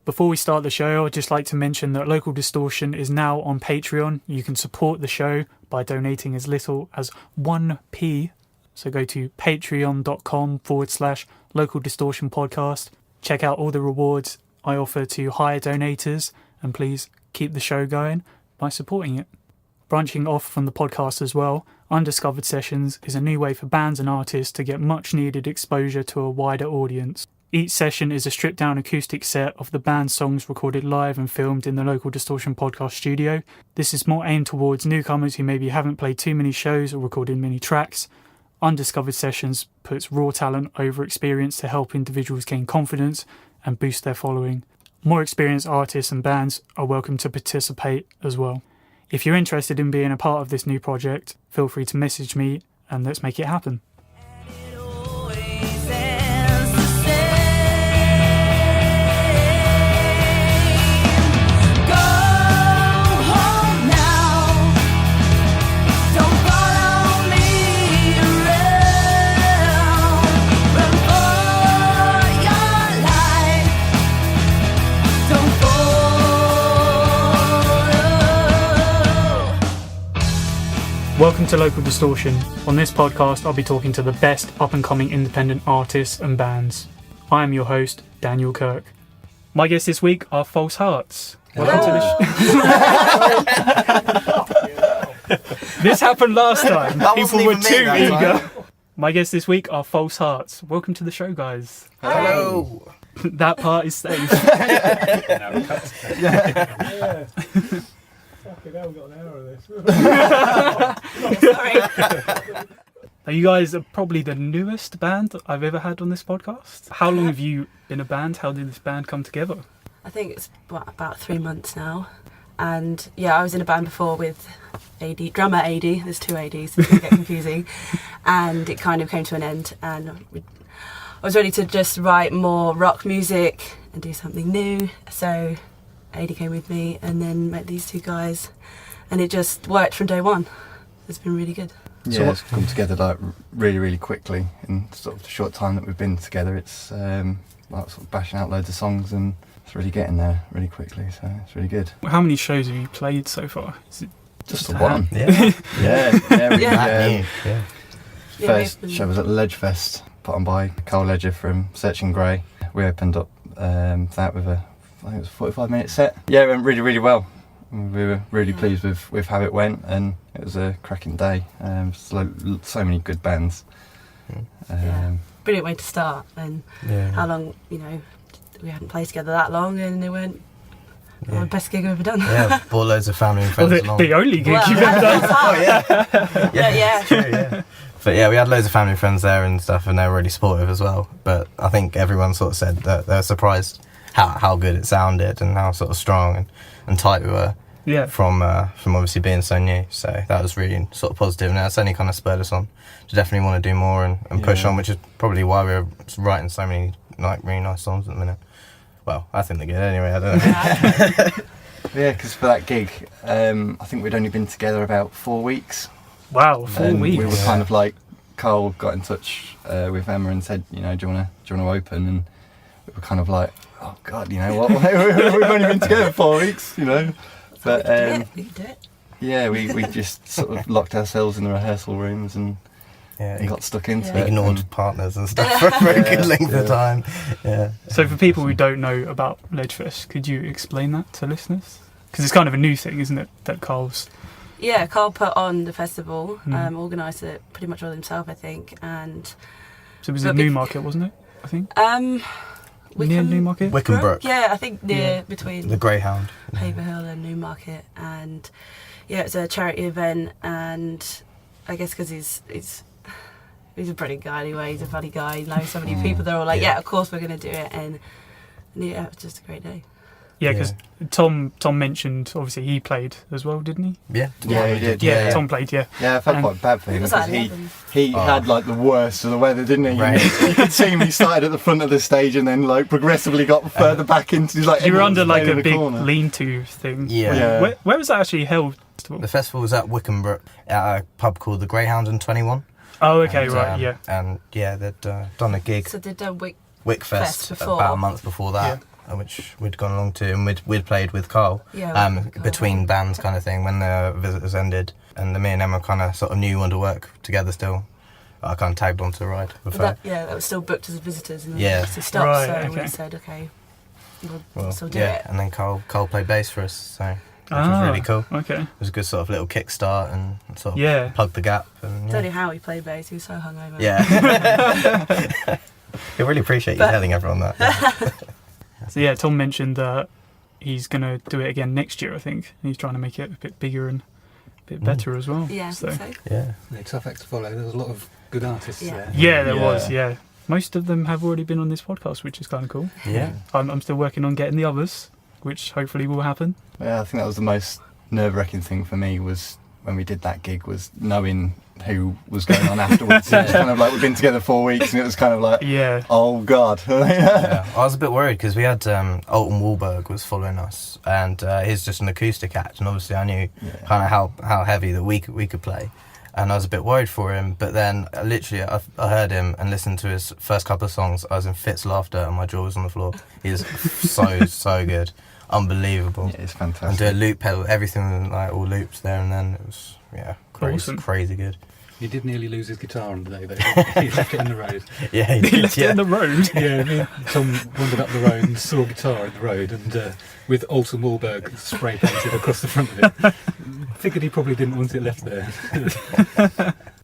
Before we start the show, I'd just like to mention that Local Distortion is now on Patreon. You can support the show by donating as little as 1p. So go to patreon.com/localdistortionpodcast. Check out all the rewards I offer to higher donators, and please keep the show going by supporting it. Branching off from the podcast as well, Undiscovered Sessions is a new way for bands and artists to get much needed exposure to a wider audience. Each session is a stripped down acoustic set of the band's songs recorded live and filmed in the Local Distortion podcast studio. This is more aimed towards newcomers who maybe haven't played too many shows or recorded many tracks. Undiscovered Sessions puts raw talent over experience to help individuals gain confidence and boost their following. More experienced artists and bands are welcome to participate as well. If you're interested in being a part of this new project, feel free to message me and let's make it happen. Welcome to Local Distortion. On this podcast, I'll be talking to the best up-and-coming independent artists and bands. I am your host, Daniel Kirk. My guests this week are False Hearts. Welcome to the show. This happened last time. People were too eager. My guests this week are False Hearts. Welcome to the show, guys. Hello. That part is safe. Yeah. Fucking hell, we got an hour of this. Sorry. Now, you guys are probably the newest band I've ever had on this podcast. How long have you been a band? How did this band come together? I think it's about 3 months now. And yeah, I was in a band before with drummer AD. There's two ADs, so it's going to get confusing. And it kind of came to an end. And I was ready to just write more rock music and do something new. So AD came with me and then met these two guys. And it just worked from day one. It's been really good. Yeah, it's come together like really, really quickly in sort of the short time that we've been together. It's like sort of bashing out loads of songs and it's really getting there really quickly, so it's really good. How many shows have you played so far? Is it just the one? Yeah. First show was at Ledgefest, put on by Carl Ledger from Searching Grey. We opened up that with I think it was a 45-minute set. Yeah, it went really, really well. We were really pleased with how it went, and it was a cracking day. So many good bands. Brilliant way to start, and how long, we hadn't played together that long, and it went the best gig I've ever done. Yeah, brought loads of family and friends along. The only gig you've ever done. Yeah. True, yeah. But yeah, we had loads of family and friends there and stuff, and they were really supportive as well. But I think everyone sort of said that they were surprised how good it sounded and how sort of strong and tight we were. Yeah. From obviously being so new, so that was really sort of positive, and that's only kind of spurred us on to definitely want to do more and push on, which is probably why we're writing so many like really nice songs at the minute. Well, I think they're good anyway. I don't know. Yeah, because for that gig, I think we'd only been together about 4 weeks. Wow, 4 weeks. We were kind of like, Carl got in touch with Emma and said, do you want to open? And we were kind of like, oh God, you know what? We've only been together 4 weeks, But we could do it. Yeah, we just sort of locked ourselves in the rehearsal rooms and got stuck into it. Ignored partners and stuff for a good length of time. Yeah. So for people who don't know about Ledgefest, could you explain that to listeners? Because it's kind of a new thing, isn't it, that Carl's... Yeah, Carl put on the festival, organised it pretty much all himself, I think, and... So it was in Newmarket, wasn't it, I think? Near Newmarket? Wickenbrook. Yeah, I think between the Greyhound, Haverhill and Newmarket, and it's a charity event, and I guess because he's a brilliant guy anyway, he's a funny guy, he knows so many people, they're all like, of course we're going to do it, and it was just a great day. Yeah, because Tom mentioned, obviously he played as well, didn't he? Yeah, he did. Yeah, Tom played, Yeah, I felt quite bad for him because he had like the worst of the weather, didn't he? Right. You could see him, he started at the front of the stage and then like progressively got further back into like... You were under like a big lean-to thing. Yeah. Where was that actually held? The festival was at Wickenbrook at a pub called the Greyhound and 21. Oh, okay, right, yeah. And they'd done a gig. So they'd done Wickfest before. about a month before that. which we'd gone along to, and we'd played with Carl. Yeah, between bands kind of thing when the visitors ended, and me and Emma kind of sort of knew we wanted to work together still. I kind of tagged onto the ride with her. That was still booked as visitors, and then Yeah. to stop. Right, so okay. we said, okay, we'll Well, still do yeah, it. and then Carl played bass for us, so which was really cool. Okay. It was a good sort of little kickstart and sort of Yeah. plugged the gap. And, Don't know how he played bass. He was so hungover. Yeah. I really appreciate you telling everyone that. So yeah, Tom mentioned that he's going to do it again next year, I think. And he's trying to make it a bit bigger and a bit better as well. Yeah, I So think so. Yeah. Yeah, tough act to follow. There's a lot of good artists Yeah. there. yeah, there Yeah. was. Yeah, most of them have already been on this podcast, which is kind of cool. Yeah. I'm still working on getting the others, which hopefully will happen. Yeah, I think that was the most nerve-wracking thing for me was when we did that gig was knowing who was going on afterwards. It was kind of like we've been together 4 weeks and it was kind of like, Yeah. oh God. Yeah. I was a bit worried because we had Alton Wahlberg was following us, and he's just an acoustic act, and obviously I knew kind of how heavy that we could play, and I was a bit worried for him. But then literally I heard him and listened to his first couple of songs. I was in fits of laughter and my jaw was on the floor. He is so good, unbelievable. Yeah, it's And fantastic. do a loop pedal, everything like all loops there, and then it was Awesome. crazy good. He did nearly lose his guitar on the day, though. He left it in the road. Yeah, he He did. left it in the road. Yeah, Tom wandered up the road and saw a guitar in the road, and with Alton Wahlberg spray painted across the front of it. Figured he probably didn't want it left there.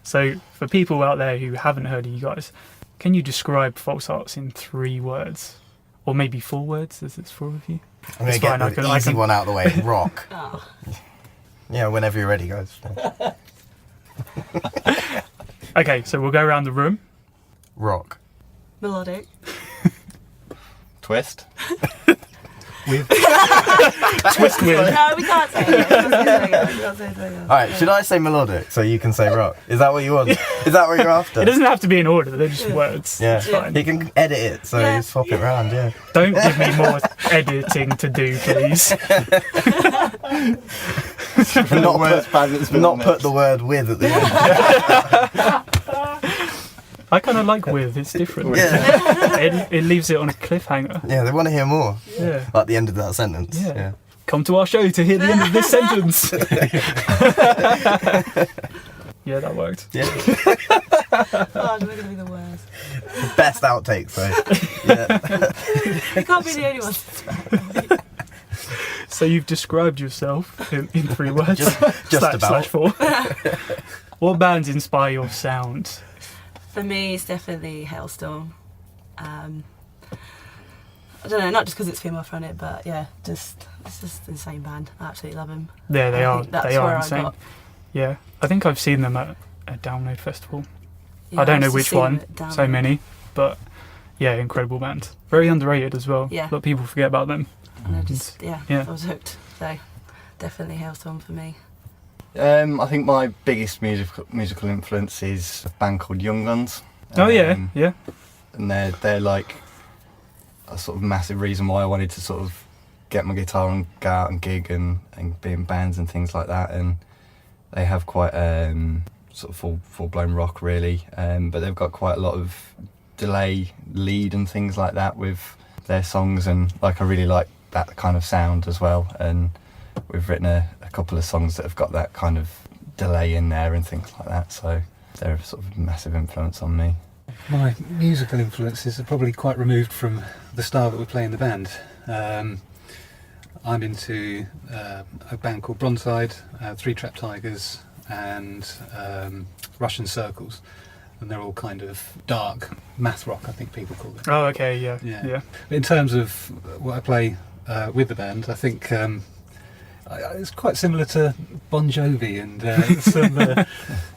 So for people out there who haven't heard of you guys, can you describe False Arts in 3 words? Or maybe 4 words, as it's 4 of you? I'm going It's to get fine, I the can- easy one out of the way. Rock. Oh. Yeah, whenever you're ready, guys. Okay, so we'll go around the room. Rock. Melodic. Twist. Twist with. No, we can't say it. We can't say it. Alright, should I say melodic so you can say rock? Is that what you want? Is that what you're after? It doesn't have to be in order, they're just words. Yeah, It's fine. he can edit it so Yeah. you swap it around, yeah. Don't give me more editing to do, please. Not put, Not put the word with at the end. I kind of like with, it's different. Yeah. It leaves it on a cliffhanger. Yeah, they want to hear more. Yeah. Like the end of that sentence. Yeah. Yeah. Come to our show to hear the end of this sentence. Yeah, that worked. Yeah. Oh, we're going to be the worst. Best outtakes though. Yeah. We can't be the only ones. So you've described yourself in 3 words. Just about. /4. What bands inspire your sound? For me, it's definitely Halestorm. I don't know, not just because it's female fronted, but yeah, it's just an insane band. I absolutely love them. Yeah, they I are. think that's They are where I insane. got- Yeah, I think I've seen them at a Download Festival. Yeah, I don't know used to which see them one. at Down. So many, but yeah, incredible band. Very underrated as well. Yeah. A lot of people forget about them. And I just, yeah, Yeah. I was hooked. So definitely Halestorm for me. I think my biggest musical influence is a band called Young Guns. Oh yeah, yeah. And they're like a sort of massive reason why I wanted to sort of get my guitar and go out and gig and be in bands and things like that. And they have quite sort of full blown rock really, but they've got quite a lot of delay lead and things like that with their songs, and like I really like that kind of sound as well. And we've written a couple of songs that have got that kind of delay in there and things like that. So they're a sort of massive influence on me. My musical influences are probably quite removed from the style that we play in the band. I'm into a band called Bronzeside, Three Trap Tigers, and Russian Circles, and they're all kind of dark math rock, I think people call it. Oh okay, yeah, Yeah. yeah. In terms of what I play with the band, I think it's quite similar to Bon Jovi, and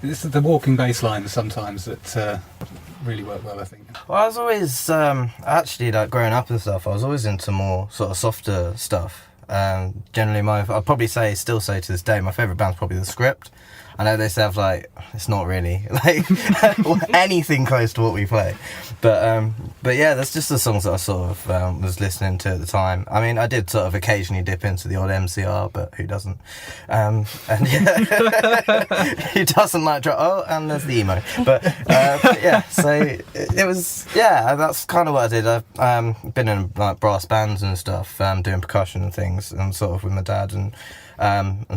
it's the walking bass lines sometimes that really work well, I think. Well, I was always, actually, like growing up and stuff, I was always into more sort of softer stuff. Generally, I'd probably still say to this day, my favourite band's probably The Script. I know they have like, it's not really like anything close to what we play, but yeah, that's just the songs that I sort of was listening to at the time. I mean, I did sort of occasionally dip into the odd MCR, but who doesn't? And yeah, who doesn't like and there's the emo, but yeah, so it was, yeah, that's kind of what I did. I've been in like brass bands and stuff, doing percussion and things, and sort of with my dad, and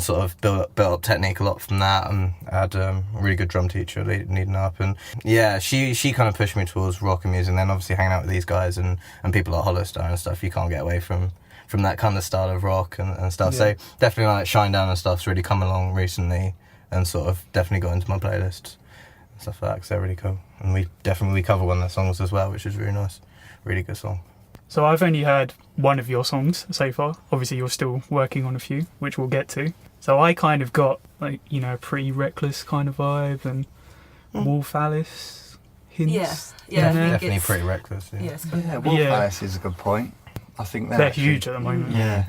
sort of built up technique a lot from that, and I had a really good drum teacher leading up, and yeah, she kind of pushed me towards rock and music, and then obviously hanging out with these guys and people like Hollowstar and stuff, you can't get away from that kind of style of rock and stuff. Yeah. So definitely like Shinedown and stuff's really come along recently, and sort of definitely got into my playlist and stuff like that, because they're really cool, and we cover one of their songs as well, which is really nice, really good song. So I've only heard one of your songs so far. Obviously you're still working on a few, which we'll get to. So I kind of got like, you know, pretty Reckless kind of vibe, and Wolf Alice hints. Yeah, definitely pretty Reckless. Yeah, Wolf Alice is a good point. I think they're huge at the moment. Yeah.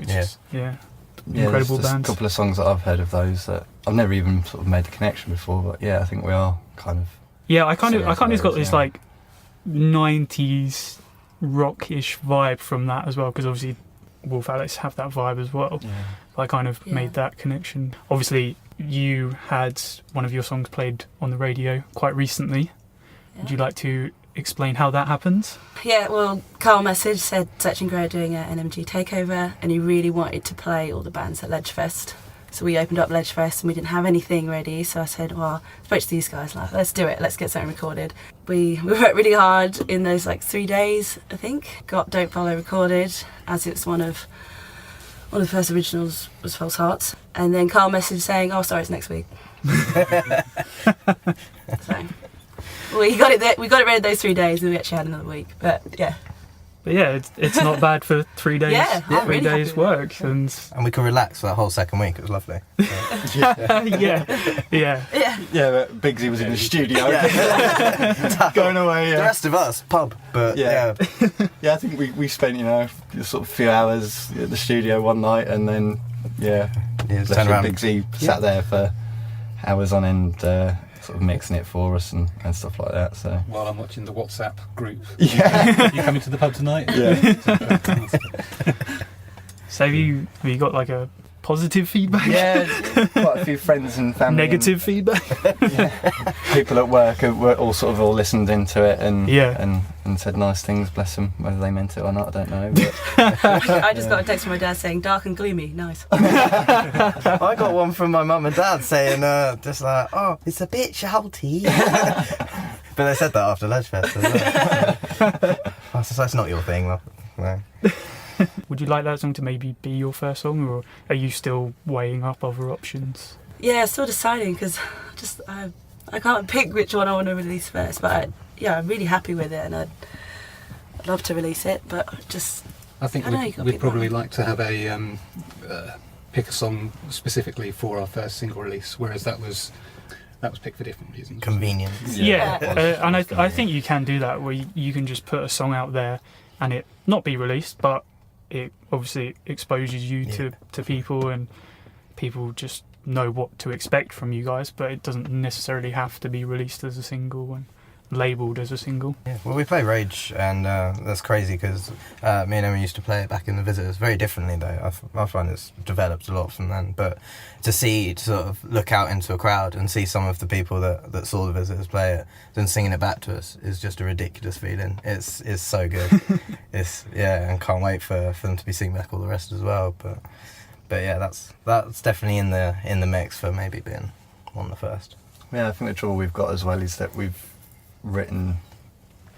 Incredible there's bands. A couple of songs that I've heard of those that I've never even sort of made the connection before, but yeah, I think we are kind of. Yeah, I kind of got this like 90s rock-ish vibe from that as well, because obviously Wolf Alice have that vibe as well. Yeah. I kind of made that connection. Obviously, you had one of your songs played on the radio quite recently. Yeah. Would you like to explain how that happens? Yeah, well, Carl messaged, said Searching Grey are doing an NMG takeover, and he really wanted to play all the bands at Ledgefest. So we opened up Ledgefest and we didn't have anything ready, so I said, well, I spoke to these guys, like, let's do it, let's get something recorded. We worked really hard in those like 3 days, I think. Got Don't Follow recorded, as it's one of the first originals was False Hearts. And then Carl messaged saying, oh, sorry, it's next week. So we got it ready those 3 days, and we actually had another week, but yeah. But yeah, it's not bad for 3 days. Yeah, I'm really 3 days work, and we could relax for that whole second week. It was lovely. Yeah. But Biggsy was in the studio, going away. The rest of us, pub, but yeah. I think we spent sort of a few hours at the studio one night, and then turn around. Biggsy sat there for hours on end. Sort of mixing it for us and stuff like that. So while I'm watching the WhatsApp group, you coming to the pub tonight? Yeah. So have you got like a positive feedback? Yeah, quite a few friends and family. Negative feedback. People at work were all listened into it and said nice things. Bless them, whether they meant it or not, I don't know. But I just got a text from my dad saying dark and gloomy. Nice. I got one from my mum and dad saying just like, oh, it's a bit shouty. But they said that after Ledgefest as well. So that's not your thing, though. No. Would you like that song to maybe be your first song, or are you still weighing up other options? Yeah, still deciding, because I can't pick which one I want to release first, but I'm really happy with it, and I'd love to release it, but I think we'd probably like to have a pick a song specifically for our first single release, whereas that was picked for different reasons. Convenience. Yeah, and I think you can do that, where you can just put a song out there and it not be released, but it obviously exposes you to people, and people just know what to expect from you guys, but it doesn't necessarily have to be released as a single and labelled as a single. Yeah. Well, we play Rage, and that's crazy because me and Emma used to play it back in the Visitors very differently, though. I find it's developed a lot from then, but to sort of look out into a crowd and see some of the people that saw the Visitors play it then singing it back to us is just a ridiculous feeling. It's so good. And can't wait for them to be singing back all the rest as well, but yeah, that's definitely in the mix for maybe being one of the first. Yeah, I think the trouble we've got as well is that we've written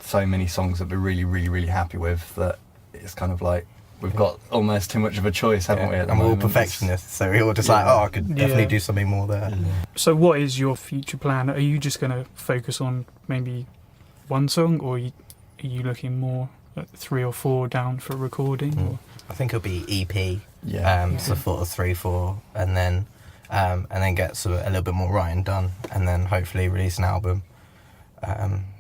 so many songs that we're really, really, really happy with that it's kind of like we've got almost too much of a choice, haven't we? And we're all perfectionists, so we're all just like, I could definitely do something more there. Yeah. So what is your future plan? Are you just going to focus on maybe one song, or are you looking more at 3 or 4 down for recording? Or? I think it'll be EP, so sort of 3, 4, and then get sort of a little bit more writing done, and then hopefully release an album.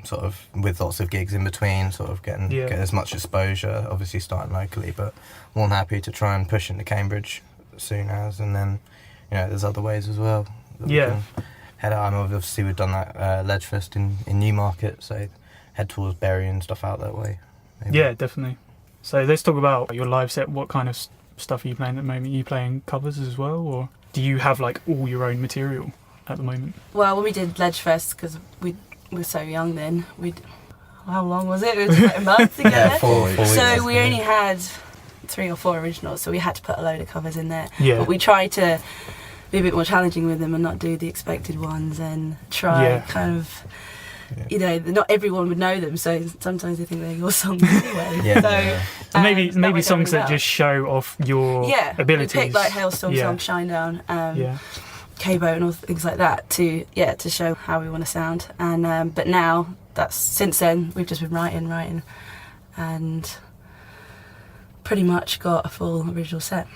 Sort of with lots of gigs in between, sort of get as much exposure, obviously starting locally, but more than happy to try and push into Cambridge as soon as, and then there's other ways as well that we can head out. Obviously we've done that Ledgefest in Newmarket, so head towards Bury and stuff out that way. Maybe. Yeah, definitely. So let's talk about your live set. What kind of stuff are you playing at the moment? Are you playing covers as well, or do you have like all your own material at the moment? Well, when we did Ledgefest, because we were so young then, how long was it? It was like a month together. Yeah, 4 weeks. So we only had 3 or 4 originals, so we had to put a load of covers in there. Yeah. But we tried to be a bit more challenging with them and not do the expected ones, and try kind of, you know, not everyone would know them, so sometimes they think they're your songs anyway. Yeah. So, And maybe went songs really that well. just show off your abilities. We picked like Halestorm song, Shinedown, K-Boat and all things like that to show how we want to sound. And but now since then we've just been writing and pretty much got a full original set.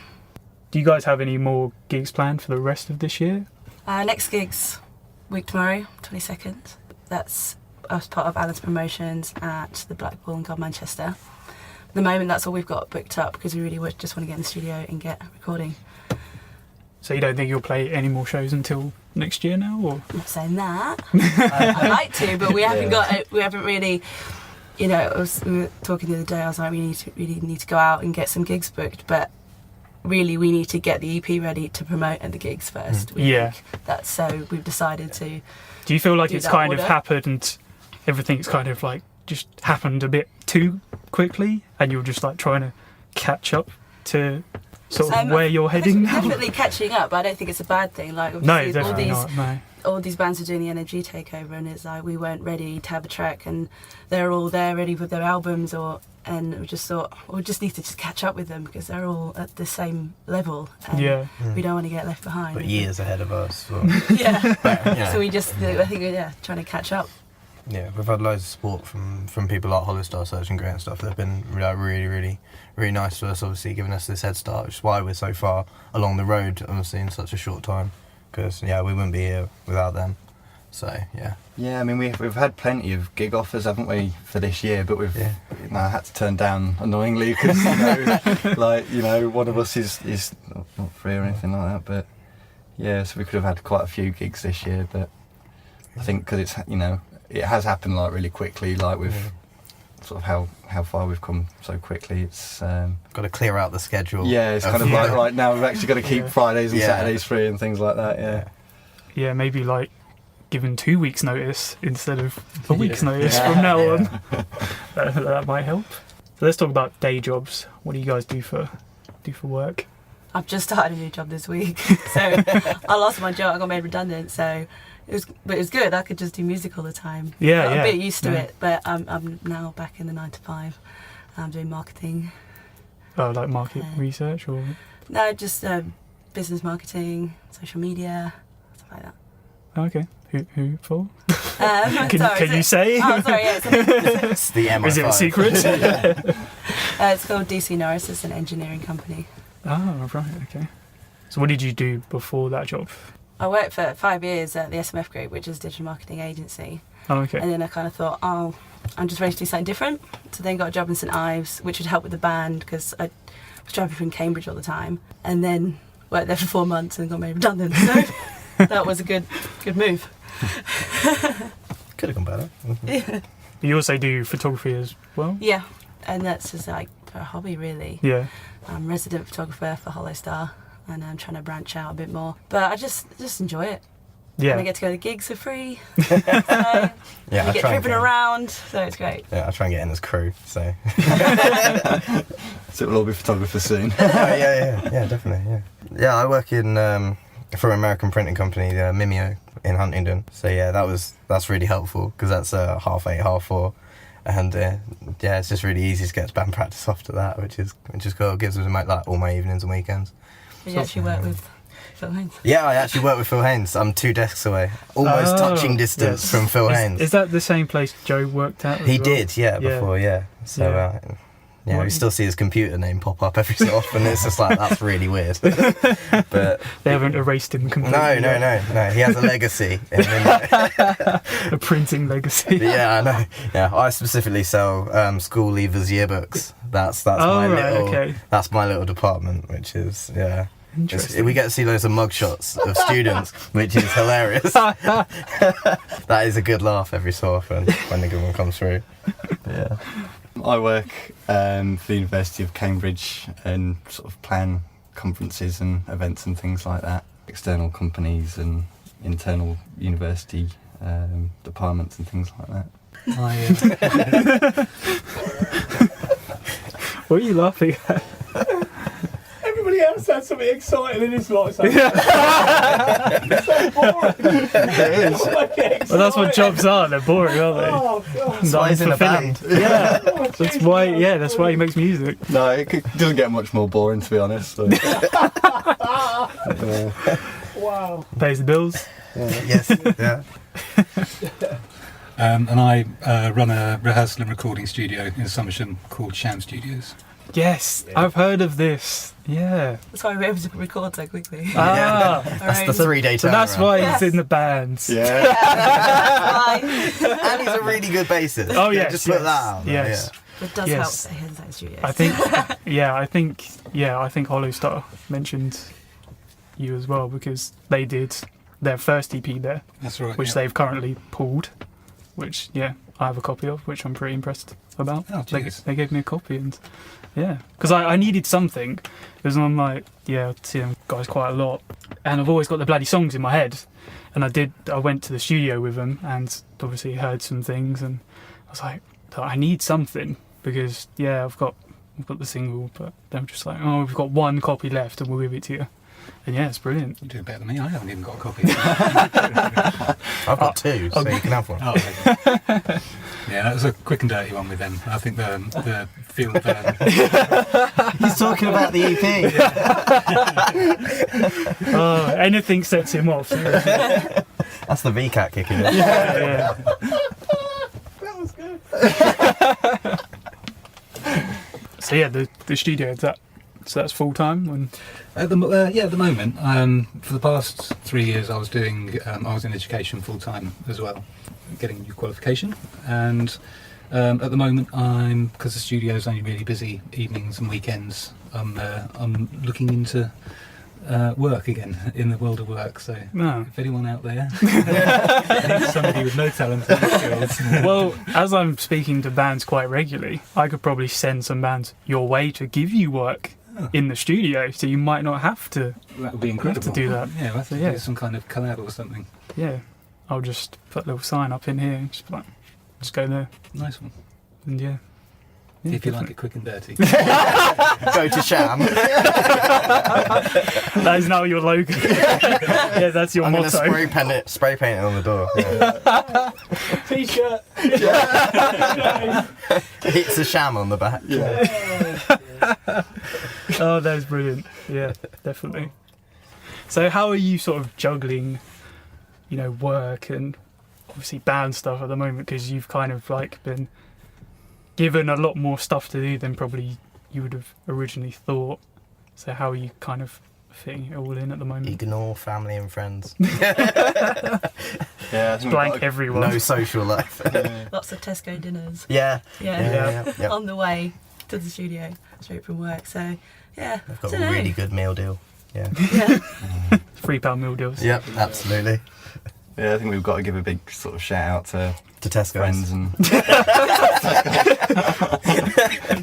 Do you guys have any more gigs planned for the rest of this year? Next gig's week tomorrow, 22nd. That's as part of Alan's promotions at the Blackpool and God Manchester. At the moment, that's all we've got booked up because we really just want to get in the studio and get recording. So you don't think you'll play any more shows until next year now, or? I'm not saying that. I'd like to, but we haven't really. You know, we were talking the other day. I was like, we really need to go out and get some gigs booked, but really we need to get the EP ready to promote at the gigs first. That's so we've decided to. Do you feel like it's kind order. of happened and everything's kind of like just happened a bit too quickly, and you're just like trying to catch up to sort of where you're heading now? Definitely catching up, but I don't think it's a bad thing. Like No, definitely not. No. All these bands are doing the NMG takeover, and it's like we weren't ready to have a track, and they're all there ready with their albums, and we just thought we just need to just catch up with them because they're all at the same level, and we don't want to get left behind. But years ahead of us. Well. So we just, I think we're trying to catch up. Yeah, we've had loads of support from people like Hollowstar, Search and Grey and stuff. They've been really nice to us, obviously giving us this head start, which is why we're so far along the road, obviously, in such a short time. Because, we wouldn't be here without them. So, yeah. Yeah, I mean, we've had plenty of gig offers, haven't we, for this year, but we've had to turn down annoyingly because, one of us is not free or anything like that. But, so we could have had quite a few gigs this year, but I think because it's, it has happened, like, really quickly, like, with sort of how far we've come so quickly. It's got to clear out the schedule. Yeah, it's kind of like right now we've actually got to keep Fridays and Saturdays free and things like that. Yeah, maybe like given 2 weeks notice instead of a week's notice from now on. That might help. So let's talk about day jobs. What do you guys do for work? I've just started a new job this week, so I lost my job. I got made redundant, so it was good. I could just do music all the time. I'm a bit used to it, but I'm now back in the 9 to 5. I'm doing marketing. Oh, like market research or? No, just business marketing, social media, stuff like that. Okay. Who for? Can you say? Oh, sorry. Yeah, it's the MI5. Is it a secret? It's called DC Norris. It's an engineering company. Oh, right. Okay. So what did you do before that job? I worked for 5 years at the SMF Group, which is a digital marketing agency. Oh, okay. And then I kind of thought, I'm just ready to do something different. So then got a job in St Ives, which would help with the band because I was driving from Cambridge all the time. And then worked there for 4 months and got made redundant. So that was a good move. Could have gone better. Yeah. You also do photography as well? Yeah, and that's just like a hobby, really. Yeah. I'm resident photographer for Hollowstar, and I'm trying to branch out a bit more. But I just enjoy it. Yeah. And I get to go to gigs for free. So I get tripping around, so it's great. Yeah, I try and get in as crew, so. So we'll all be photographers soon. Yeah, definitely, Yeah, I work in for an American printing company, Mimeo in Huntingdon. So that's really helpful because that's 8:30, 4:30, and it's just really easy to get to band practice after that, which is cool. It gives me like all my evenings and weekends. You actually work with Phil Haynes? Yeah, I actually work with Phil Haynes. I'm 2 desks away, almost touching distance from Phil Haynes. Is that the same place Joe worked at? He did, before, So. We still see his computer name pop up every so often. It's just like, that's really weird. But they haven't erased him completely. No. He has a legacy. A printing legacy. Yeah, I know. Yeah, I specifically sell school leavers yearbooks. That's my little department, which is Interesting. We get to see loads of mugshots of students, which is hilarious. That is a good laugh every so often when the good one comes through. Yeah. I work for the University of Cambridge and sort of plan conferences and events and things like that. External companies and internal university departments and things like that. What are you laughing at? Everybody else had something exciting in his life. So it's so boring. It is. Well, that's what jobs are. They're boring, aren't they? Oh, God. That's why he's in a band. Yeah, Oh, that's why. Yeah, that's why he makes music. No, it doesn't get much more boring, to be honest. So. Wow. Pays the bills. Yes. Yeah. And I run a rehearsal and recording studio in Somersham called Sham Studios. Yes, I've heard of this. Yeah. That's why we're able to record so quickly. Ah, That's the 3-day turnaround. so that's why Yes. he's in the bands. Yeah. And he's a really good bassist. Oh Yeah, yes, just yes, put that out there, yes. It does Yes. help that he's in studios. I think Hollowstar mentioned you as well because they did their first EP there, That's right. which yeah. they've currently pulled. Which I have a copy of, which I'm pretty impressed about. Oh, they cheers. gave me a copy and because I needed something because I'm like I see them guys quite a lot and I've always got the bloody songs in my head and I went to the studio with them and obviously heard some things and I was like I need something because I've got the single but they're just like we've got one copy left and we'll give it to you and it's brilliant. You're doing better than me. I haven't even got a copy. I've got two, so you can have one. Oh, okay. Yeah, that was a quick and dirty one with them. I think the field. He's talking about the EP. Anything sets him off. That's the VCAT kicking in. Yeah. That was good. So the studio that's full time and At the moment, for the past 3 years, I was doing. I was in education full time as well, getting a new qualification. And at the moment, because the studio's only really busy evenings and weekends. I'm looking into work again in the world of work. So if anyone out there needs somebody with no talent and skills, well, as I'm speaking to bands quite regularly, I could probably send some bands your way to give you work in the studio, so you might not have to. that would be incredible. to do that. Yeah, we'll have to do some kind of collab or something. Yeah, I'll just put a little sign up in here and just go there Nice one. and If you definitely. like it quick and dirty. Go to Sham. That is now your logo. Yeah, that's your I'm going to motto. spray paint it on the door. Yeah. T-shirt. It's a Sham on the back. Oh, that's brilliant. Yeah, definitely. So how are you sort of juggling, work and obviously band stuff at the moment? Because you've kind of been given a lot more stuff to do than probably you would have originally thought. So how are you kind of fitting it all in at the moment? Ignore family and friends. Yeah, Blank everyone. No social life. Lots of Tesco dinners. Yeah. Yeah. Yeah. On the way to the studio, straight from work. So, yeah. I've got dunno. a really good meal deal. Yeah. Yeah. £3 meal deals. Yep, absolutely. Yeah, I think we've got to give a big sort of shout out to Tesco. friends and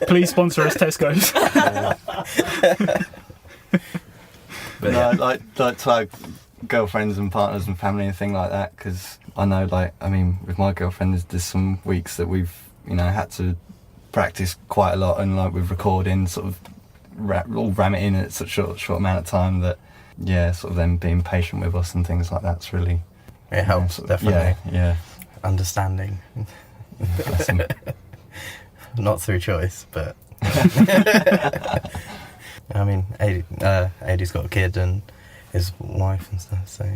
Please sponsor us, Tesco's. but no, like to our girlfriends and partners and family and thing like that, because I know, with my girlfriend, there's some weeks that we've had to practice quite a lot, and with recording sort of all ram it in at such a short amount of time that sort of them being patient with us and things like that's really It helps, definitely. Yeah. Understanding. Bless him. Not through choice, but... Adie's got a kid and his wife and stuff, so...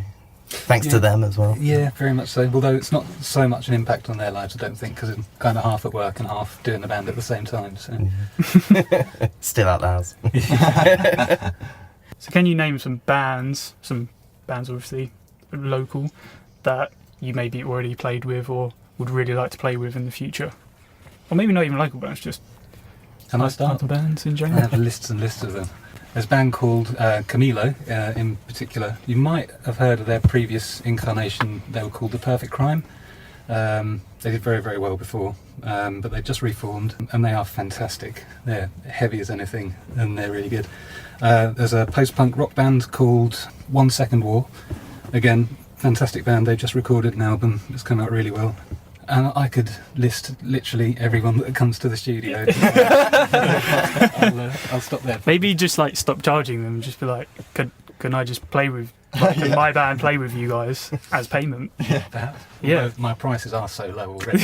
Thanks to them as well. Yeah, very much so. Although it's not so much an impact on their lives, I don't think, because I'm kind of half at work and half doing the band at the same time. So. Still out the house. So can you name some bands obviously local, that you maybe already played with or would really like to play with in the future? Or maybe not even local bands, just Can I start? other bands in I general. have lists and lists of them. There's a band called Camilo in particular. You might have heard of their previous incarnation. They were called The Perfect Crime. They did very, very well before, but they just reformed, and they are fantastic. They're heavy as anything, and they're really good. There's a post-punk rock band called 1 Second War. Again, fantastic band. They've just recorded an album that's come out really well. And I could list literally everyone that comes to the studio. I'll stop there. Maybe just like stop charging them and just be like, can I just play with, can my band play with you guys as payment? Yeah, perhaps. Yeah. Although my prices are so low already.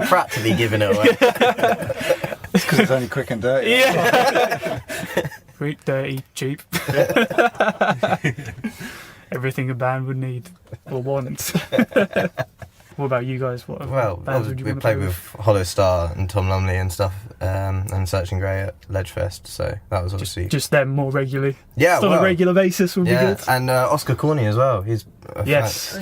Practically giving it away. It's because it's only quick and dirty. Yeah. Quick, dirty, cheap. Everything a band would need or want. What about you guys? What bands would you we want to played play with Hollowstar and Tom Lumley and stuff, and Searching Grey at Ledgefest, so that was obviously... Just them more regularly? Yeah, Just on a regular basis would be good. And Oscar Corney as well, he's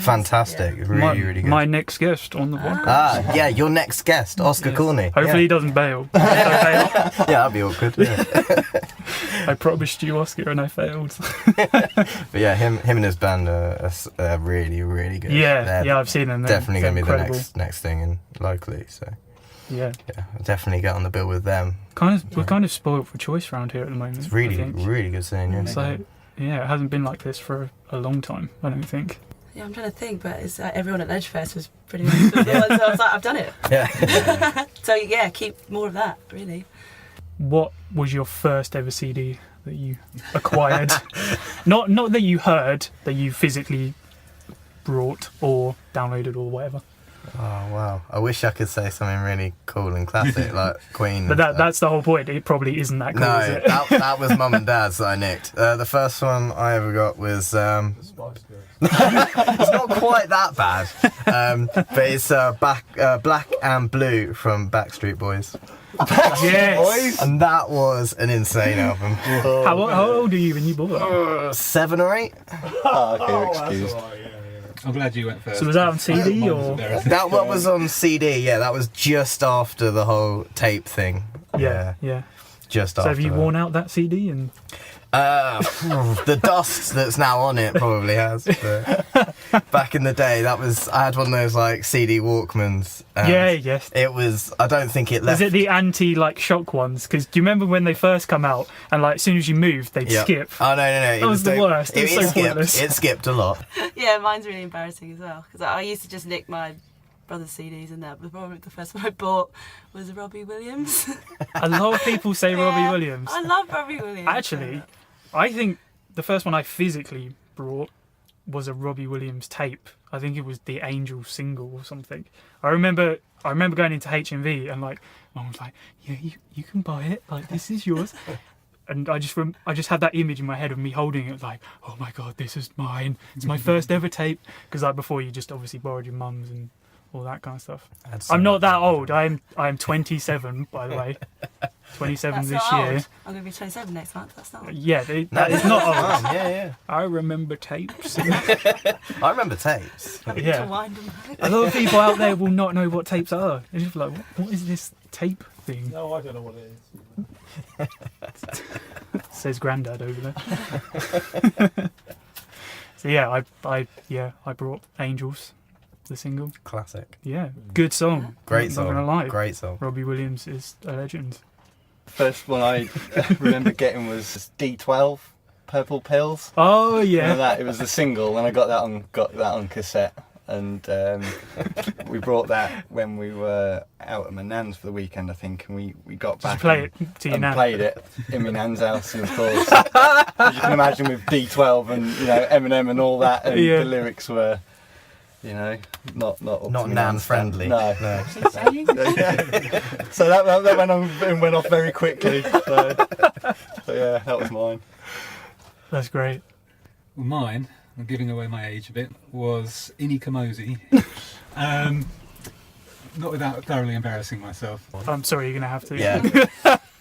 fantastic, really good. My next guest on the podcast. Ah, yeah, your next guest, Oscar Corney. Hopefully he doesn't bail. Yeah, that'd be awkward. Yeah. I promised you Oscar and I failed. But yeah, him and his band are really, really good. Yeah, I've seen them. Definitely going to be the next thing in locally. So yeah, I'll definitely get on the bill with them. We're kind of spoiled for choice around here at the moment. It's really, really good scene. Yeah. So yeah, it hasn't been like this for a long time, I don't think. Yeah, I'm trying to think, but it's, everyone at Ledgefest was pretty much the one, so I was like, I've done it. Yeah. So yeah, keep more of that, really. What was your first ever CD that you acquired? not that you heard, that you physically brought or downloaded or whatever. Oh wow! I wish I could say something really cool and classic like Queen. But that's the whole point. It probably isn't that cool, no, is it? that was Mum and Dad's that I nicked. The first one I ever got was it's not quite that bad, but it's Black and Blue from Backstreet Boys. Yes. And that was an insane album. How old are you when you bought that? 7 or 8. Oh, okay, you're excused. I'm glad you went first. So was that on CD or? That one was on CD. Yeah, that was just after the whole tape thing. Yeah. Just So after. have you worn out that CD and? The dust that's now on it probably has. But back in the day, I had one of those like CD Walkmans. Yes. It was. I don't think it left. Was it the anti like shock ones? Because do you remember when they first come out and like as soon as you moved they'd skip? Oh no! That was the worst. It was so pointless. It skipped a lot. Yeah, mine's really embarrassing as well, because I used to just nick my brother's CDs, and that. But probably the first one I bought was Robbie Williams. A lot of people say Robbie Williams. I love Robbie Williams. Actually, I think the first one I physically brought was a Robbie Williams tape. I think it was the Angel single or something. I remember going into HMV and like Mum was like, "Yeah, you can buy it. Like this is yours." And I just had that image in my head of me holding it, like, "Oh my god, this is mine. It's my first ever tape." Because like before, you just obviously borrowed your mum's and all that kind of stuff. I'm not that old. I'm 27, by the way. 27 That's this not year. old. I'm going to be 27 next month. That's not old. Yeah, that is not old. Yeah. I remember tapes. I remember tapes. Yeah. To wind them back. A lot of people out there will not know what tapes are. They're just like, what is this tape thing? No, I don't know what it is. Says Grandad over there. So yeah, I brought Angels, the single. Classic. Yeah, good song. Great Not song. gonna lie. Great song. Robbie Williams is a legend. First one I remember getting was D12, Purple Pills. Oh yeah. Remember that? It was the single, and I got that on cassette. And we brought that when we were out at my nan's for the weekend, I think, and we got back. Did you play it to your and nan? played it in my nan's house, and of course, as you can imagine, with D12 and Eminem and all that, and the lyrics were, not nan friendly. No. So that went off very quickly. So yeah, that was mine. That's great. Well, mine, I'm giving away my age a bit, was Inni Kamosi. Not without thoroughly embarrassing myself. I'm sorry, you're gonna have to. Yeah.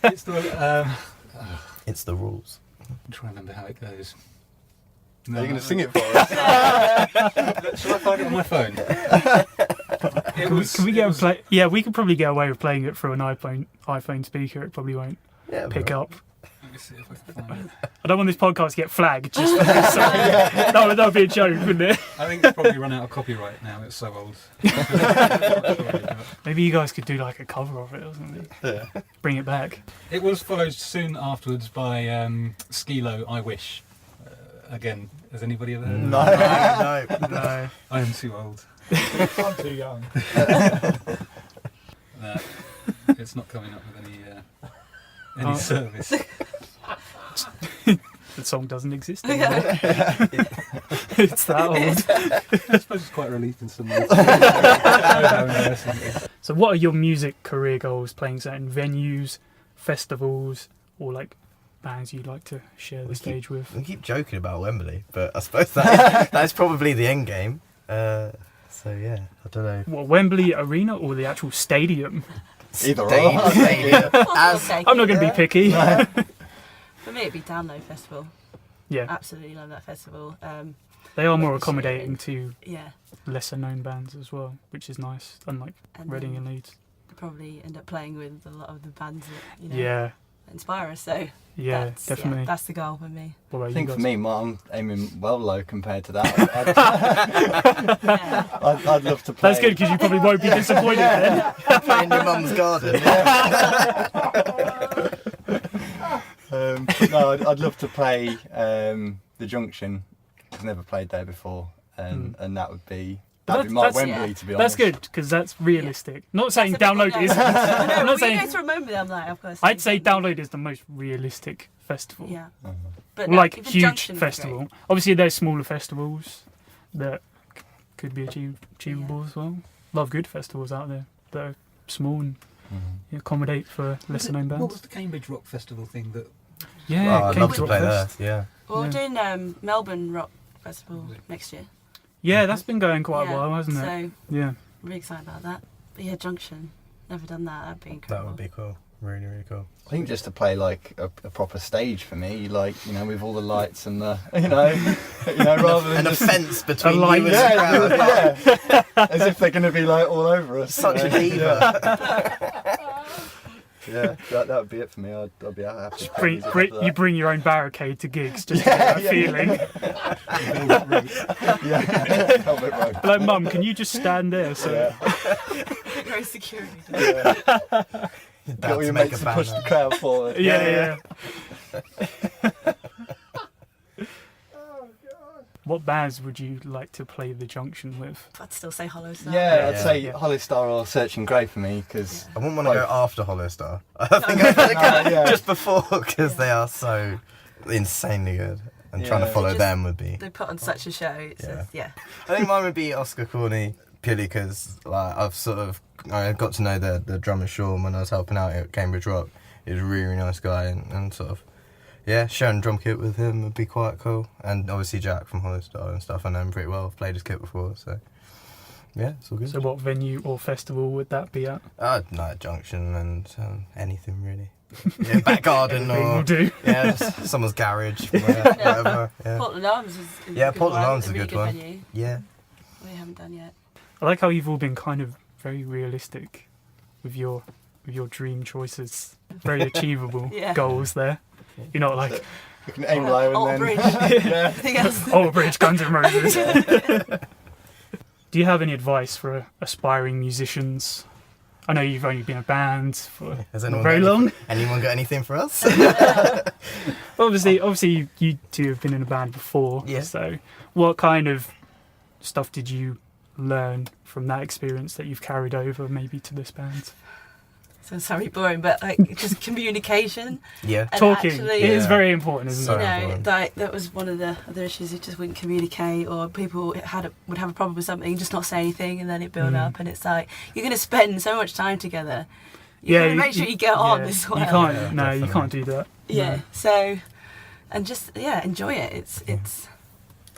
It's the, It's the rules. I'm trying to remember how it goes. Are you going to sing it for us? Shall I find it on my phone? Can we get a play? Yeah, we could probably get away with playing it through an iPhone speaker. It probably won't pick up. me see if I can find it. I don't want this podcast to get flagged just for this. So that would be a joke, wouldn't it? I think it's probably run out of copyright now. It's so old. Maybe you guys could do like a cover of it or something. Yeah. Bring it back. It was followed soon afterwards by Skilo, I Wish. Again, has anybody ever heard of No, it? no. No. I am too old. I'm too young. It's not coming up with any service. The song doesn't exist anymore. It's that old. I suppose it's quite relief in some ways. So what are your music career goals? Playing certain venues, festivals, or like bands you'd like to share the stage with? We keep joking about Wembley, but I suppose that's probably the end game. So yeah, I don't know. What, Wembley Arena or the actual stadium? Either or. Stadium. I'm not going to be picky. For me, it'd be Download Festival. Yeah, Absolutely love that festival. they are more accommodating to Yeah, lesser known bands as well, which is nice, unlike and Reading then and Leeds. probably end up playing with a lot of the bands that Yeah, inspire us. So yeah, that's, definitely. that's the goal for me. What about I you think guys? for me, I'm aiming well low compared to that. Yeah. I'd love to play. That's good because you probably won't be disappointed then. In your mum's garden. No, I'd love to play the Junction. I've never played there before, and that would be But my that's- Wembley, yeah. to be honest. That's good because that's realistic. Not saying That's the big Download thing, is. I know, I'm not well, you saying. guys remember them, like, of course. I'd say Download is the most realistic festival. Yeah. Mhm. But Well, like even huge Junction would be festival. great. Obviously, there's smaller festivals that could be achievable as well. A lot of good festivals out there that are small and accommodate for lesser known What bands. was the Cambridge Rock Festival thing that... Yeah, Oh, I'd Cambridge love to Rock play Fest. there. Yeah. Well, we're Yeah. doing Melbourne Rock Festival next year. Yeah, that's been going quite a Yeah, while, hasn't it? So Yeah. I'm really excited about that. But yeah, Junction. Never done that. That'd be incredible. That would be cool. Really, really cool. I think just to play like a proper stage for me, like with all the lights and the rather than And a just fence between light. you and the crowd. yeah, as if they're going to be like all over us. Such a diva. Yeah, that would be it for me. I'd be happy. to play music after You that. bring your own barricade to gigs just to get that feeling. Yeah, Helmet Road. Like, Mum, can you just stand there? So Yeah, Very security. yeah. You're Get all about your to make mates a to push the banner. crowd forward. yeah. What bands would you like to play the Junction with? I'd still say Hollowstar. Yeah, I'd Yeah. say Yeah. Hollowstar or Searching Grey for me because I wouldn't want to Like- go after Hollowstar. I think I'm going to go yeah. just before because they are so insanely good. And trying to Yeah. follow Just- them would be. They put on such a show. It's Yeah. yeah. I think mine would be Oscar Corney purely because like I got to know the drummer Sean when I was helping out at Cambridge Rock. He was a really, really nice guy and sort of sharing drum kit with him would be quite cool. And obviously Jack from Hollowstar and stuff. I know him pretty well. I've played his kit before, so yeah, it's all good. So what venue or festival would that be at? Night Junction and anything really. Yeah, back garden Everything will or do. just someone's garage, whatever. Yeah, Portland Arms is Yeah, a good Portland one, Arms is a really good one. venue. yeah. We haven't done yet. I like how you've all been kind of very realistic with your dream choices. Very achievable Yeah. goals there. You're not like, we can aim low Old and Bridge. then yeah. Anything else? oh, Bridge, Guns N' Roses. Do you have any advice for aspiring musicians? I know you've only been a band for Has not anyone very got long. Anyone got anything for us? Obviously, you two have been in a band before. Yeah. So, what kind of stuff did you learn from that experience that you've carried over maybe to this band? So sorry, boring, but like just communication. Yeah. And Talking actually, it is Yeah. very important, isn't So- it? You know, important. like that was one of the other issues. It just wouldn't communicate, or people would have a problem with something, just not say anything, and then it build up. And it's like you're going to spend so much time together. You gotta make sure you get on yeah, as well. You can't. Yeah, no, you definitely. can't do that. Yeah. No. So, and just enjoy it. It's.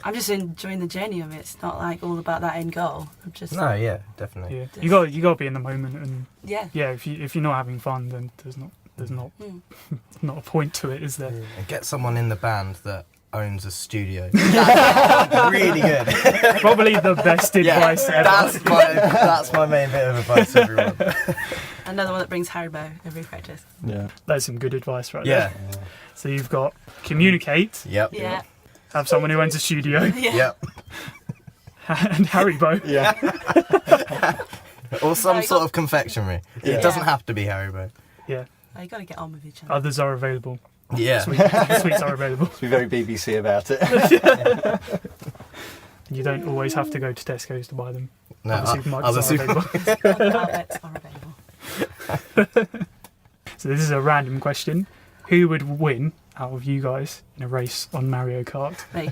I'm just enjoying the journey of it. It's not like all about that end goal. I'm just. No, yeah, definitely. Yeah, Just- you got to be in the moment, and Yeah. yeah, if you're not having fun, then there's not Mm. not a point to it, is there? And get someone in the band that owns a studio. That's really good. Probably the best advice ever. That's my main bit of advice to everyone. Another one that brings Haribo every practice. Yeah. That's some good advice right Yeah. there. So you've got communicate, Yep. Yeah. have someone who owns a studio, Yeah. Yep. and Haribo. Yeah. Or some No, you sort got- of confectionery. Yeah. It doesn't have to be Haribo. Yeah, Oh, you got to get on with each other. others are available. Yeah. Sweets are available. Be very BBC about it. You don't always have to go to Tesco's to buy them. No, Other supermarkets other are super- available. Other outlets are available. So this is a random question. Who would win out of you guys in a race on Mario Kart? Me.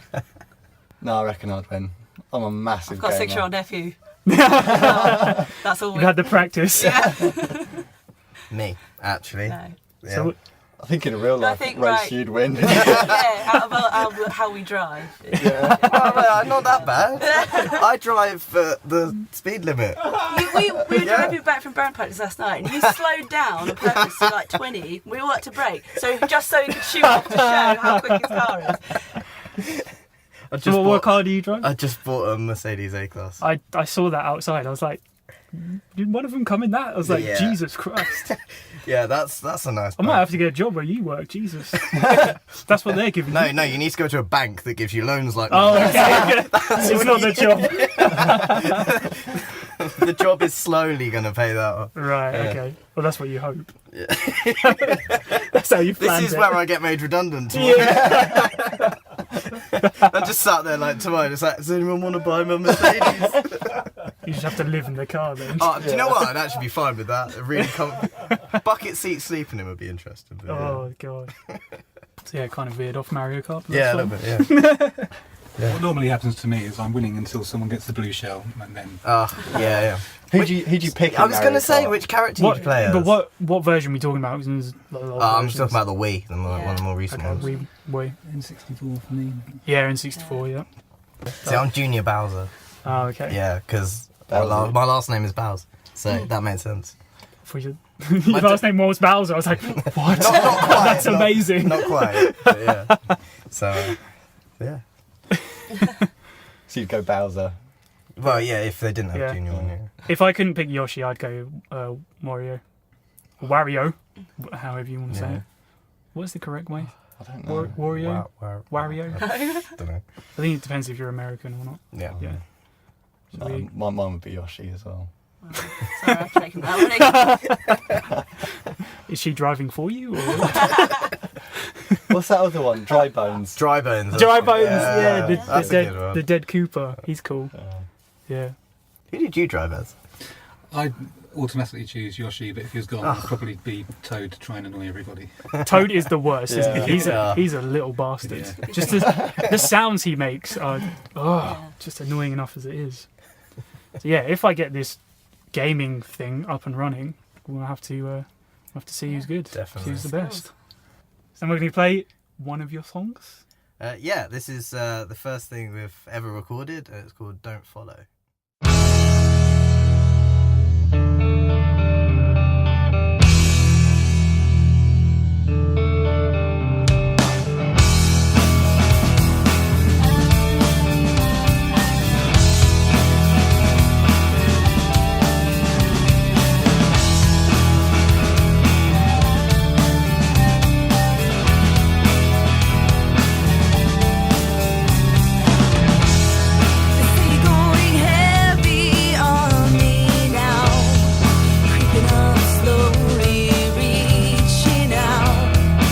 No, I reckon I'd win. I'm a massive I've got a gamer. 6-year-old nephew. That's all You've had the practice. Me, actually. No. Yeah. So I think in a real I life think, race right. you'd win. Yeah, out of how we drive. Yeah. Oh, no, not that bad. I drive the speed limit. We were driving back from band practice last night, and you slowed down on purpose to like 20. We all had to brake, so just so he could shoot off to show how quick his car is. I just So what bought, car do you drive? I just bought a Mercedes A-Class. I saw that outside. I was like, did one of them come in that? I was like, Yeah. Jesus Christ. Yeah, that's a nice I might bike. have to get a job where you work. Jesus. That's what they're giving you. No, you need to go to a bank that gives you loans like Oh, that. okay. It's not the job. The job is slowly going to pay that off. Right, Yeah. okay. Well, that's what you hope. That's how you planned This is it. where I get made redundant tomorrow. Yeah. I just sat there like tomorrow, just like, does anyone want to buy my Mercedes? You just have to live in the car then. Oh, do you know what? I'd actually be fine with that. A really bucket seat sleeping in would be interesting. But Oh, God. So, yeah, kind of veered off Mario Kart. but yeah, a that's little fine. bit, yeah. What normally happens to me is I'm winning until someone gets the blue shell, and then Yeah. Who'd you pick? I was going to say, Kart? which character What, you play as? but what version are we talking about? There's a lot of I'm just versions. talking about the Wii, one of the more recent ones. We N64 for me. yeah, in 64, yeah. See, I'm Junior Bowser. Oh, okay. Yeah, because Bowser. my last name is Bowser, so that makes sense. For your last name was Bowser. I was like, what? Not quite. That's amazing. Not quite, but yeah. So, yeah. So you'd go Bowser. Well, yeah, if they didn't have Yeah. Junior on, yeah. If I couldn't pick Yoshi, I'd go Mario. Or Wario, however you want to say Yeah. it. What's the correct way? I don't know. Wario? Wario? I don't know. I think it depends if you're American or not. Yeah. Yeah. Should we- My mum would be Yoshi as well. Sorry, I've taken that one. Is she driving for you? Or? What's that other one? Dry Bones. Dry Bones. Dry Bones, Yeah, yeah, that's a good one. the dead Cooper. He's cool. Yeah. Who did you drive as? I automatically choose Yoshi, but if he was gone, I'd probably be Toad to try and annoy everybody. Toad is the worst, isn't he? Yeah. He's a little bastard. Yeah. Just the sounds he makes are just annoying enough as it is. So yeah, if I get this gaming thing up and running, we'll have to see who's good. Definitely. Who's the best. So we're going to play one of your songs. Yeah, this is the first thing we've ever recorded, and it's called Don't Follow. Slowly reaching out.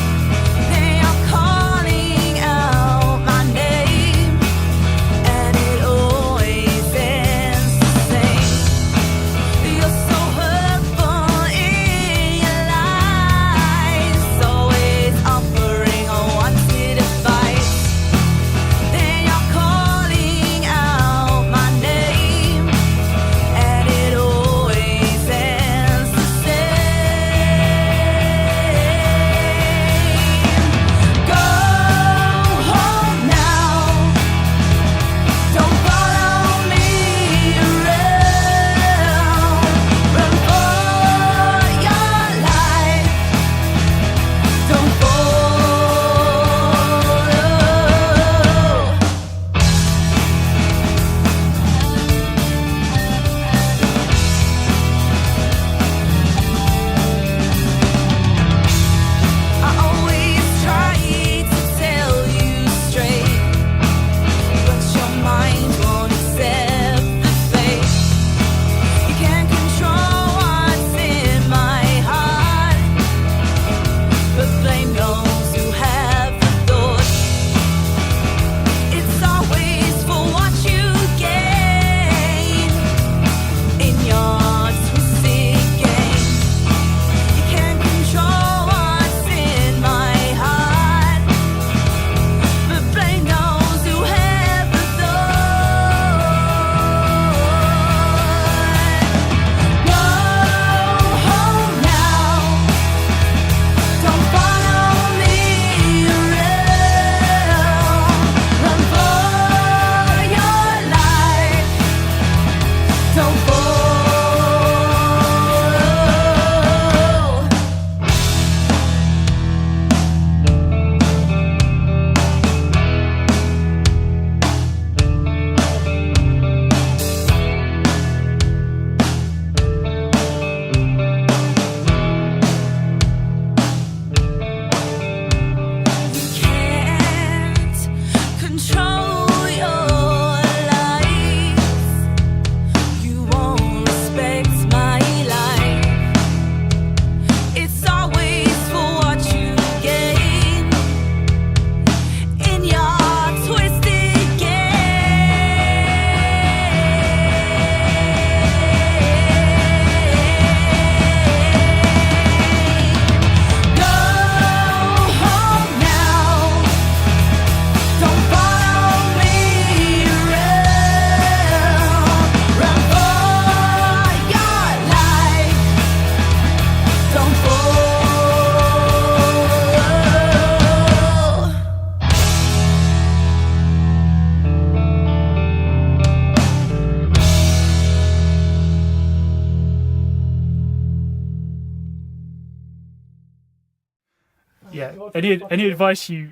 Any advice you?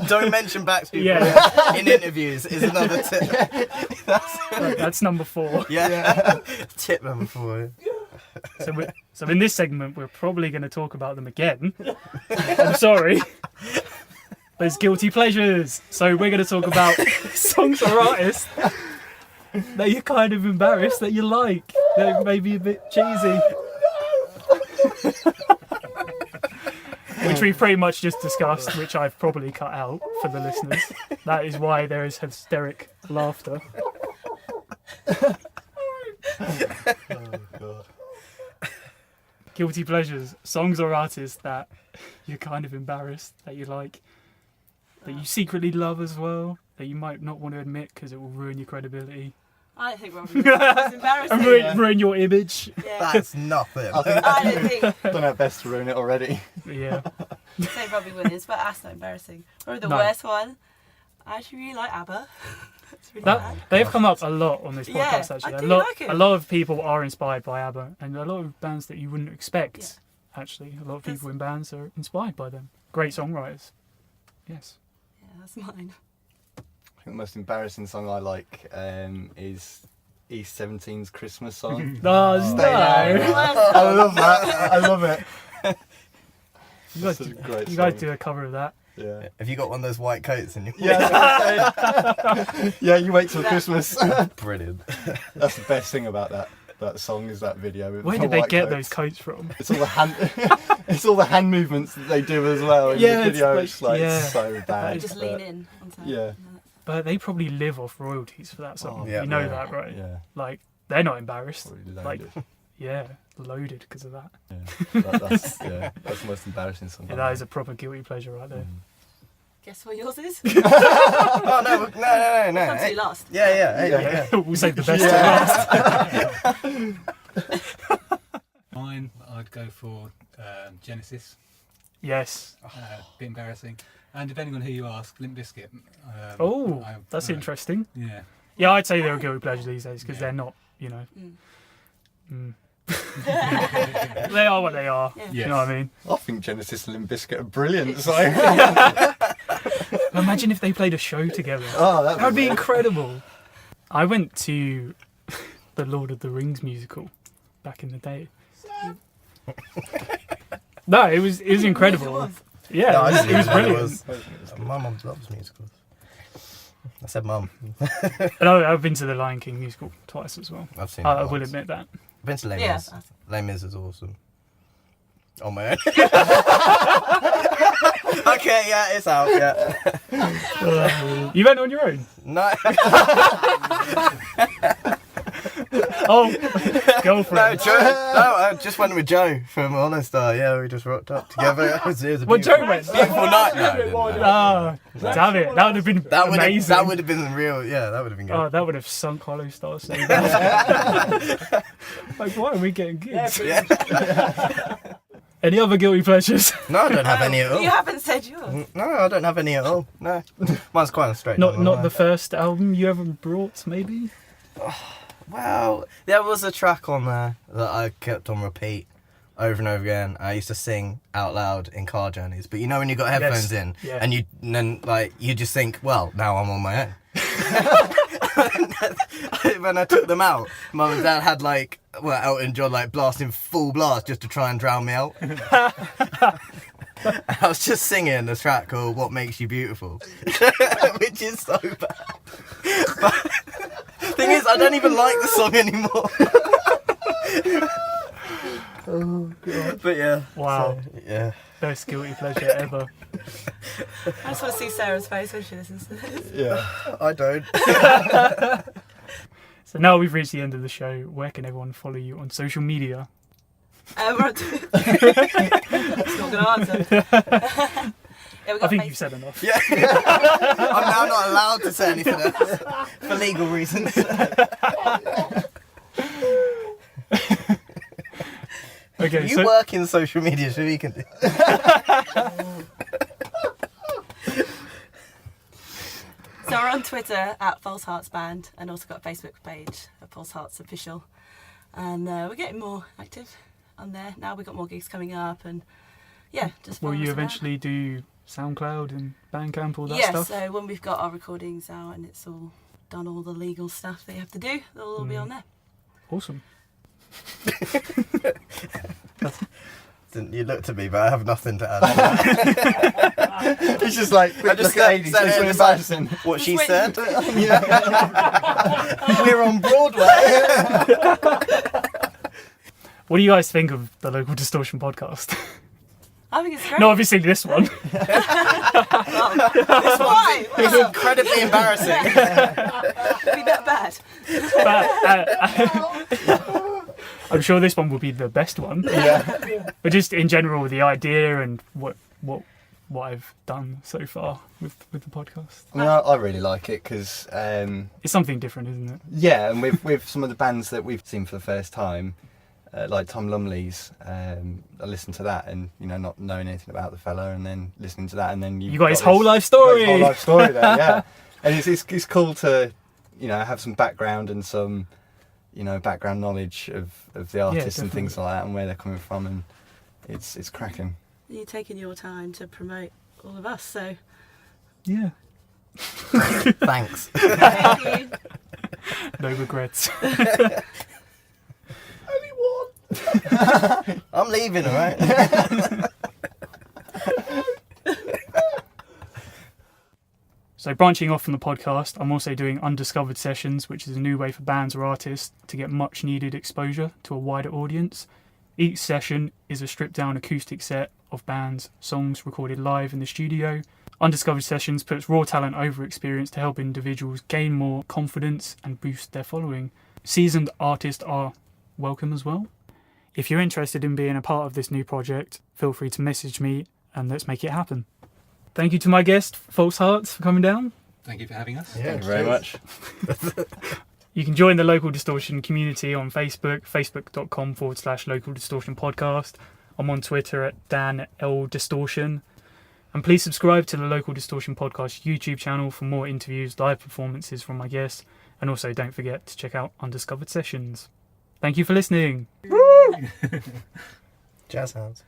Don't mention back people Yeah. in interviews is another tip. That's number 4. Yeah. Tip number 4. So in this segment, we're probably going to talk about them again. I'm sorry. There's guilty pleasures. So we're going to talk about songs or artists that you're kind of embarrassed that you like. That may be a bit cheesy. Which we've pretty much just discussed, which I've probably cut out for the listeners. That is why there is hysteric laughter. Guilty pleasures, songs or artists that you're kind of embarrassed that you like, that you secretly love as well, that you might not want to admit because it will ruin your credibility. I don't think Robbie was embarrassing. And ruin your image. Yeah. That's nothing. I don't think. Done our best to ruin it already. Yeah. Say Robbie Williams, but that's not embarrassing. Probably the No. worst one. I actually really like ABBA. It's really That bad. they've come up a lot on this Yeah, podcast actually. I A do lot like it. a lot of people are inspired by ABBA, and a lot of bands that you wouldn't expect actually. A lot of people in bands are inspired by them. Great songwriters. Yes. Yeah, that's mine. I think the most embarrassing song I like is East 17's Christmas song. No, Stay no. I love that. I love it. You guys, Such a great you guys song. do a cover of that. Yeah. Have you got one of those white coats in your Yeah, yeah, you wait till Christmas. Brilliant. That's the best thing about that song is that video. With Where the did they white get coats. those coats from? It's all the hand. It's all the hand movements that they do as well in Yeah, the it's video. like- It's like yeah. so bad. You just but- lean in onto Yeah. it. But they probably live off royalties for that song. Oh, yeah, you know yeah. that, right? Yeah. Like, they're not embarrassed. Probably Like, loaded. yeah, loaded because of that. That's the most embarrassing song. Yeah, that is a proper guilty pleasure right there. Guess what yours is? Oh no! Come to Hey. you last. Yeah. We'll save the best to last. Mine, I'd go for Genesis. Yes. Bit embarrassing. And depending on who you ask, Limp Bizkit. Oh, that's interesting. Yeah. Yeah, I'd say they're a guilty pleasure these days because Yeah. they're not, you know. Mm. They are what they are. Yeah. You know what I mean? I think Genesis and Limp Bizkit are brilliant. So. Imagine if they played a show together. Oh, That would be incredible. I went to the Lord of the Rings musical back in the day. No, it was incredible. Yeah, No, I it didn't was know it brilliant. was. My mum loves musicals. I said mum. And I've been to the Lion King musical twice as well. I've seen it I will once. admit that. Been to Les Yeah. Mis. Les Mis is awesome. On my own. Okay, yeah, it's out, yeah. You went on your own? No, Oh, no, girlfriend. Joe. No, I just went with Joe from Hollowstar. Yeah, we just rocked up together. It was a Well, beautiful, Joe went. beautiful night. No, I didn't, no. Ah, damn it. That would have been amazing. That would have been real. Yeah, that would have been good. Oh, that would have sunk Hollowstar so bad. Like, why are we getting gigs? Yeah. Any other guilty pleasures? No, I don't have any at all. You haven't said yours. No, I don't have any at all. No, mine's quite straight. Not the first album you ever brought, maybe? Well, there was a track on there that I kept on repeat over and over again. I used to sing out loud in car journeys. But you know when you got headphones in yeah. and then like you just think, well, now I'm on my own. When I took them out, Mum and Dad had Elton John blasting full blast just to try and drown me out. I was just singing the track called "What Makes You Beautiful," which is so bad. But thing is, I don't even like the song anymore. Oh god. But yeah. Wow. So, yeah. Best guilty pleasure ever. I just want to see Sarah's face when she listens to this. Yeah. I don't. So now we've reached the end of the show. Where can everyone follow you on social media? We're on It's not going to answer. Yeah, we I got think Facebook. you've said enough. Yeah. I'm now not allowed to say anything else for legal reasons. Okay, You so work in social media, so you can do. So we're on Twitter at False Hearts Band and also got a Facebook page at False Hearts Official. And we're getting more active on there. Now we've got more gigs coming up and yeah, just Will follow you us around. eventually do SoundCloud and Bandcamp, all that Yeah, stuff? so when we've got our recordings out and it's all done, all the legal stuff that you have to do, they'll all be on there. Awesome. You looked at me, but I have nothing to add. It's just like, I just look at 80s, sat it's there so and was like, embarrassing. What she Just said. We're on Broadway. What do you guys think of the Local Distortion podcast? I think it's great. No, obviously this one. Why? It's incredibly embarrassing. Be that bad. But, I'm sure this one will be the best one. Yeah. But just in general, the idea and what I've done so far with the podcast. I mean, I really like it because, It's something different, isn't it? yeah, and with some of the bands that we've seen for the first time, like Tom Lumley's, I listened to that and, you know, not knowing anything about the fella, and then listening to that, and then You got his whole life story. Whole life story there, yeah. And it's cool to, you know, have some background and some, you know, background knowledge of the artists and things like that, and where they're coming from, and it's cracking. You're taking your time to promote all of us, so Yeah. Thanks. thank you. No regrets. I'm leaving, all right? So branching off from the podcast, I'm also doing Undiscovered Sessions, which is a new way for bands or artists to get much needed exposure to a wider audience. Each session is a stripped down acoustic set of bands' songs recorded live in the studio. Undiscovered Sessions puts raw talent over experience to help individuals gain more confidence and boost their following. Seasoned artists are welcome as well. If you're interested in being a part of this new project, feel free to message me and let's make it happen. Thank you to my guest, False Hearts, for coming down. Thank you for having us. Thank you very much. You can join the Local Distortion community on Facebook, facebook.com/Local Distortion Podcast. I'm on Twitter at Dan L Distortion. And please subscribe to the Local Distortion Podcast YouTube channel for more interviews, live performances from my guests, and also don't forget to check out Undiscovered Sessions. Thank you for listening. Jazz hands.